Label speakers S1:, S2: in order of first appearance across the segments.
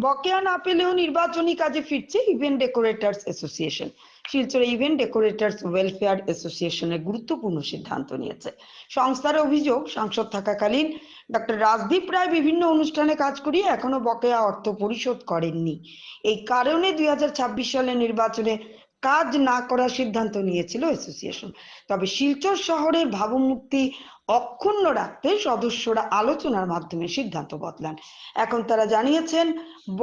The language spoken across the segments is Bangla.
S1: বকেয়া না পেলেও নির্বাচনী কাজে ফিরছে ইভেন্ট ডেকোরেটার্স অ্যাসোসিয়েশন। শিলচরে ইভেন্ট ডেকোরেটার্স ওয়েলফেয়ার অ্যাসোসিয়েশনের গুরুত্বপূর্ণ সিদ্ধান্ত নিয়েছে। সংস্থার অভিযোগ, সাংসদ থাকাকালীন ডক্টর রাজদীপ রায় বিভিন্ন অনুষ্ঠানে কাজ করিয়ে এখনো বকেয়া অর্থ পরিশোধ করেননি। এই কারণে 2026 সালের নির্বাচনে কাজ না করার সিদ্ধান্ত নিয়েছিল অ্যাসোসিয়েশন। তবে শিলচর শহরের ভাবমূর্তি অক্ষুণ্ণ রাখতে সদস্যরা আলোচনার মাধ্যমে সিদ্ধান্ত বদলান। এখন তারা জানিয়েছেন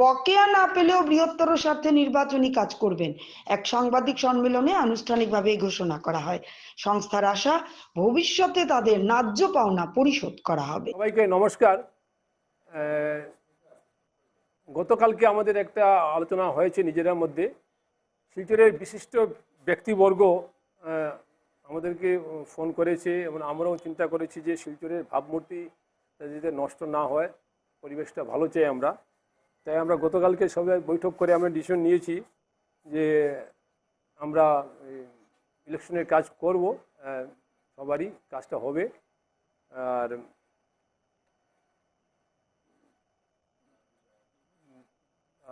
S1: বকেয়া না পেলেও বৃহত্তর স্বার্থে নির্বাচনী কাজ করবেন। এক সাংবাদিক সম্মেলনে আনুষ্ঠানিকভাবে এই ঘোষণা করা হয়। সংস্থার আশা, ভবিষ্যতে তাদের ন্যায্য পাওনা পরিশোধ করা হবে।
S2: সবাইকে নমস্কার। গতকালকে আমাদের একটা আলোচনা হয়েছে নিজেদের মধ্যে। শিলচরের বিশিষ্ট ব্যক্তিবর্গ আমাদেরকে ফোন করেছে এবং আমরাও চিন্তা করেছি যে শিলচরের ভাবমূর্তি যাতে নষ্ট না হয়, পরিবেশটা ভালো চাই আমরা। তাই আমরা গতকালকে সবাই বৈঠক করে আমরা ডিসিশন নিয়েছি যে আমরা ইলেকশনের কাজ করব, সবারই কাজটা হবে।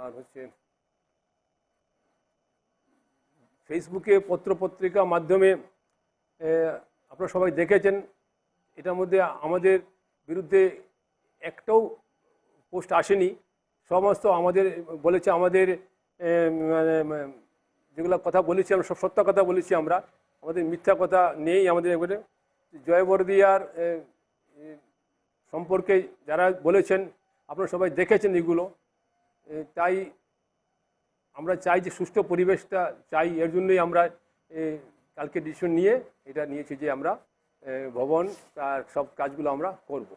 S2: আর হচ্ছে ফেসবুকে পত্রপত্রিকা মাধ্যমে আপনারা সবাই দেখেছেন, এটার মধ্যে আমাদের বিরুদ্ধে একটাও পোস্ট আসেনি। সমস্ত আমাদের বলেছে, আমাদের যেগুলো কথা বলেছি আমরা সব সত্য কথা বলেছি, আমরা আমাদের মিথ্যা কথা নেই। আমাদের একবারে জয়বর্দিয়ার সম্পর্কে যারা বলেছেন আপনারা সবাই দেখেছেন এগুলো। তাই আমরা চাই যে সুষ্ঠু পরিবেশটা চাই, এর জন্যই আমরা কালকে ডিসিশন নিয়ে এটা নিয়েছি যে আমরা ভবন তার সব কাজগুলো আমরা করব।